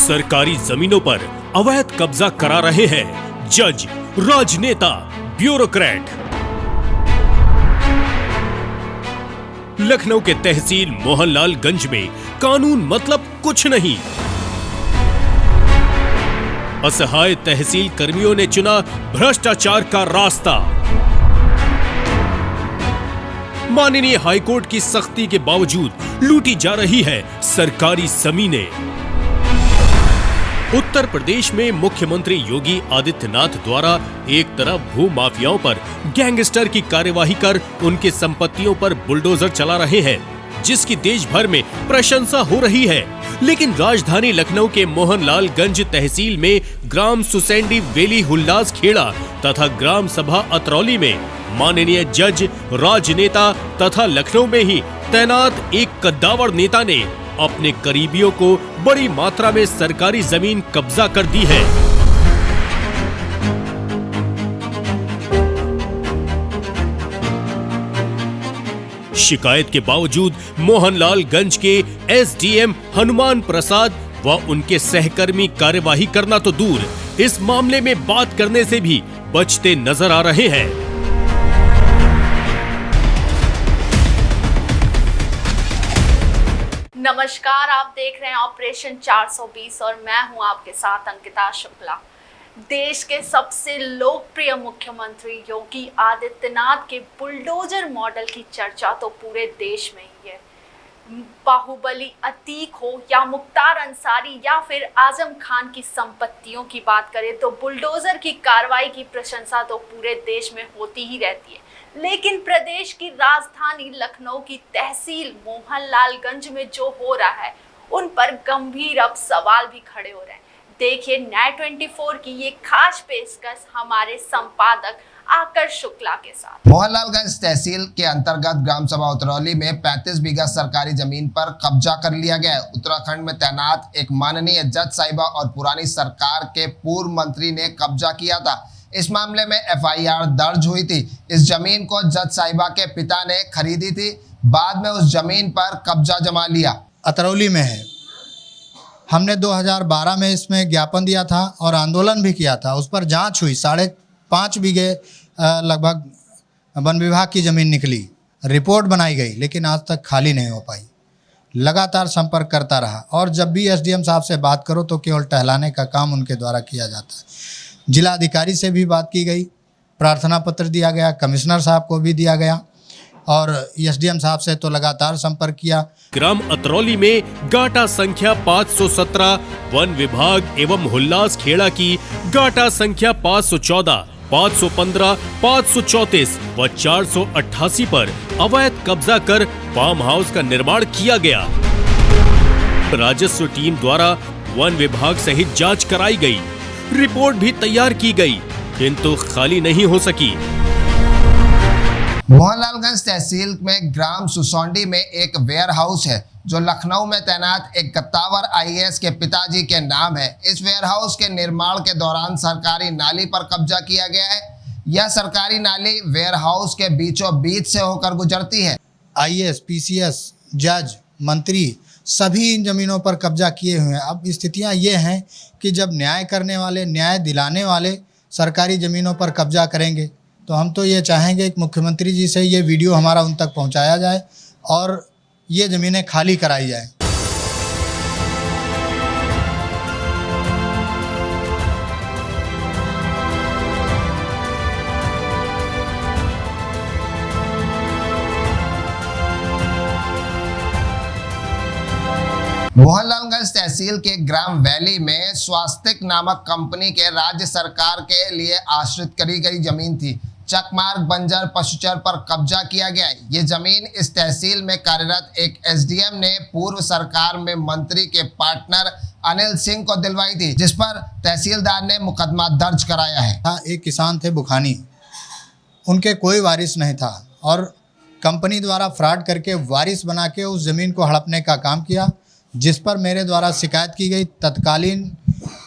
सरकारी जमीनों पर अवैध कब्जा करा रहे हैं जज, राजनेता, ब्यूरोक्रेट। लखनऊ के तहसील मोहनलालगंज में कानून मतलब कुछ नहीं। असहाय तहसील कर्मियों ने चुना भ्रष्टाचार का रास्ता। माननीय हाईकोर्ट की सख्ती के बावजूद लूटी जा रही है सरकारी जमीनें। उत्तर प्रदेश में मुख्यमंत्री योगी आदित्यनाथ द्वारा एक तरफ भू माफियाओं पर गैंगस्टर की कार्यवाही कर उनकी संपत्तियों पर बुलडोजर चला रहे हैं, जिसकी देश भर में प्रशंसा हो रही है, लेकिन राजधानी लखनऊ के मोहनलालगंज तहसील में ग्राम सुसैंडी वेली हुल्लास खेड़ा तथा ग्राम सभा अतरौली में माननीय जज, राजनेता तथा लखनऊ में ही तैनात एक कद्दावर नेता ने अपने करीबियों को बड़ी मात्रा में सरकारी जमीन कब्जा कर दी है। शिकायत के बावजूद मोहनलालगंज के एसडीएम हनुमान प्रसाद व उनके सहकर्मी कार्यवाही करना तो दूर, इस मामले में बात करने से भी बचते नजर आ रहे हैं। नमस्कार, आप देख रहे हैं ऑपरेशन 420 और मैं हूं आपके साथ अंकिता शुक्ला। देश के सबसे लोकप्रिय मुख्यमंत्री योगी आदित्यनाथ के बुलडोजर मॉडल की चर्चा तो पूरे देश में ही है। बाहुबली अतीक हो या मुख्तार अंसारी या फिर आजम खान की संपत्तियों की बात करें तो बुलडोजर की कार्रवाई की प्रशंसा तो पूरे देश में होती ही रहती है। लेकिन प्रदेश की राजधानी लखनऊ की तहसील मोहनलालगंज में जो हो रहा है उन पर गंभीर अब सवाल भी खड़े हो रहे हैं। देखिए न्याय 24 की ये खास पेशकश हमारे संपादक आकर्ष शुक्ला के साथ। मोहनलालगंज तहसील के अंतर्गत ग्राम सभा उतरौली में 35 बीघा सरकारी जमीन पर कब्जा कर लिया गया है। उत्तराखंड में तैनात एक माननीय जज साहिबा और पुरानी सरकार के पूर्व मंत्री ने कब्जा किया था। इस मामले में एफआईआर दर्ज हुई थी। इस जमीन को जज साहिबा के पिता ने खरीदी थी, बाद में उस जमीन पर कब्जा जमा लिया। अतरौली में है। हमने 2012 में इसमें ज्ञापन दिया था और आंदोलन भी किया था। उस पर जांच हुई। 5.5 बीघे लगभग वन विभाग की ज़मीन निकली, रिपोर्ट बनाई गई, लेकिन आज तक खाली नहीं हो पाई। लगातार संपर्क करता रहा और जब भी एसडीएम साहब से बात करो तो केवल टहलाने का काम उनके द्वारा किया जाता है। जिला अधिकारी से भी बात की गई, प्रार्थना पत्र दिया गया, कमिश्नर साहब को भी दिया गया और एसडीएम साहब से तो लगातार संपर्क किया। ग्राम अतरौली में गाटा संख्या 517 वन विभाग एवं हुल्लास खेड़ा की गाटा संख्या 514, 515, 534 व 488 पर अवैध कब्जा कर फार्म हाउस का निर्माण किया गया। राजस्व टीम द्वारा वन विभाग सहित जांच कराई गई, रिपोर्ट भी तैयार की गई, किंतु खाली नहीं हो सकी। मोहनलालगंज तहसील में ग्राम सुसौंडी में एक वेयर हाउस है जो लखनऊ में तैनात एक कद्दावर आईएएस के पिताजी के नाम है। इस वेयर हाउस के निर्माण के दौरान सरकारी नाली पर कब्जा किया गया है। यह सरकारी नाली वेयर हाउस के बीचों बीच से होकर गुजरती है। आईएएस, पीसीएस, जज, मंत्री सभी इन जमीनों पर कब्जा किए हुए हैं। अब स्थितियां ये हैं कि जब न्याय करने वाले, न्याय दिलाने वाले सरकारी ज़मीनों पर कब्जा करेंगे तो हम तो ये चाहेंगे कि मुख्यमंत्री जी से ये वीडियो हमारा उन तक पहुंचाया जाए और ये ज़मीनें खाली कराई जाए। मोहनलालगंज तहसील के ग्राम वैली में स्वास्तिक नामक कंपनी के राज्य सरकार के लिए आश्रित करी गई जमीन थी। चकमार्ग बंजर पशुचर पर कब्जा किया गया है। ये जमीन इस तहसील में कार्यरत एक एसडीएम ने पूर्व सरकार में मंत्री के पार्टनर अनिल सिंह को दिलवाई थी, जिस पर तहसीलदार ने मुकदमा दर्ज कराया है। एक किसान थे बुखानी, उनके कोई वारिस नहीं था और कंपनी द्वारा फ्रॉड करके वारिस बना के उस ज़मीन को हड़पने का काम किया, जिस पर मेरे द्वारा शिकायत की गई। तत्कालीन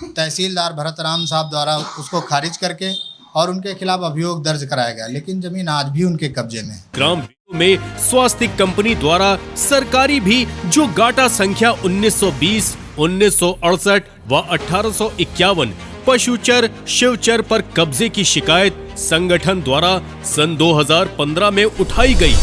तहसीलदार भरत राम साहब द्वारा उसको खारिज करके और उनके खिलाफ अभियोग दर्ज कराया गया, लेकिन जमीन आज भी उनके कब्जे में। ग्राम में स्वास्तिक कंपनी द्वारा सरकारी भी जो गाटा संख्या 1920, 1968 व 1851 पशुचर शिवचर पर कब्जे की शिकायत संगठन द्वारा सन 2015 में उठाई गई।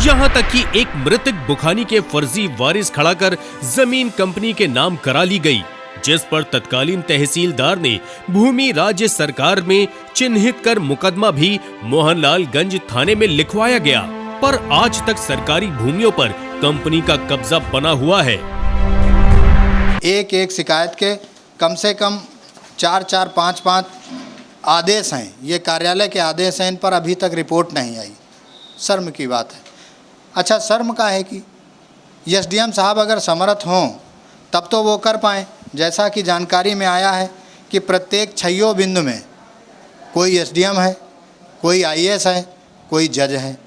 यहाँ तक कि एक मृतक बुखानी के फर्जी वारिस खड़ा कर जमीन कंपनी के नाम करा ली गई, जिस पर तत्कालीन तहसीलदार ने भूमि राज्य सरकार में चिन्हित कर मुकदमा भी मोहनलालगंज थाने में लिखवाया गया। पर आज तक सरकारी भूमियों पर कंपनी का कब्जा बना हुआ है। एक एक शिकायत के कम से कम 4-4, 5-5 आदेश हैं, ये कार्यालय के आदेश हैं, इन पर अभी तक रिपोर्ट नहीं आई। शर्म की बात है। अच्छा, शर्म का है कि एसडीएम साहब अगर समर्थ हों तब तो वो कर पाएँ। जैसा कि जानकारी में आया है कि प्रत्येक 6 बिंदु में कोई एसडीएम है, कोई आईएएस है, कोई जज है।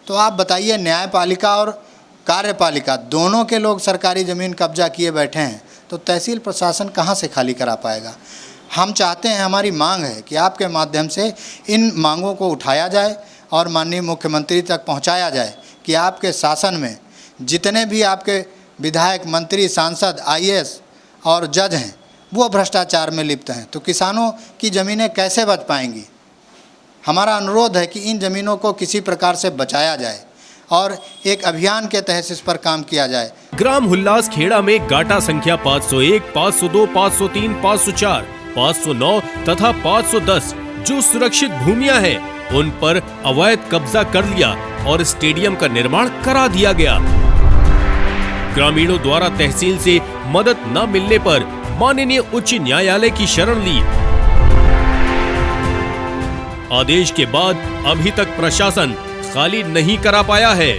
तो आप बताइए, न्यायपालिका और कार्यपालिका दोनों के लोग सरकारी ज़मीन कब्जा किए बैठे हैं, तो तहसील प्रशासन कहाँ से खाली करा पाएगा। हम चाहते हैं, हमारी मांग है कि आपके माध्यम से इन मांगों को उठाया जाए और माननीय मुख्यमंत्री तक पहुंचाया जाए कि आपके शासन में जितने भी आपके विधायक, मंत्री, सांसद, आईएएस और जज हैं वो भ्रष्टाचार में लिप्त हैं, तो किसानों की ज़मीनें कैसे बच पाएंगी। हमारा अनुरोध है कि इन ज़मीनों को किसी प्रकार से बचाया जाए और एक अभियान के तहत इस पर काम किया जाए। ग्राम हुल्लास खेड़ा में गाटा संख्या 501, 502, 503, 504, 509 तथा 510 जो सुरक्षित भूमियां हैं, उन पर अवैध कब्जा कर लिया और स्टेडियम का निर्माण करा दिया गया। ग्रामीणों द्वारा तहसील से मदद न मिलने पर माननीय उच्च न्यायालय की शरण ली। आदेश के बाद अभी तक प्रशासन खाली नहीं करा पाया है।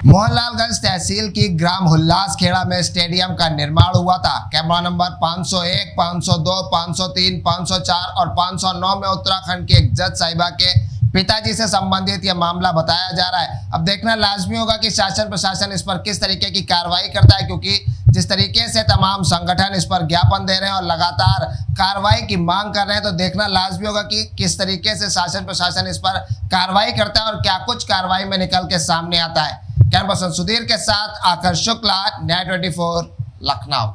मोहनलालगंज तहसील की ग्राम हुल्लास खेड़ा में स्टेडियम का निर्माण हुआ था। कैमरा नंबर 501, 502, 503, 504 और 509 में उत्तराखंड के एक जज साहिबा के पिताजी से संबंधित यह मामला बताया जा रहा है। अब देखना लाजमी होगा कि शासन प्रशासन इस पर किस तरीके की कार्रवाई करता है, क्योंकि जिस तरीके से तमाम संगठन इस पर ज्ञापन दे रहे हैं और लगातार कार्रवाई की मांग कर रहे हैं, तो देखना लाजमी होगा कि किस तरीके से शासन प्रशासन इस पर कार्रवाई करता है और क्या कुछ कार्रवाई में निकल के सामने आता है। कैमरा पर्सन सुधीर के साथ आकर शुक्ला, न्याय 24 लखनऊ।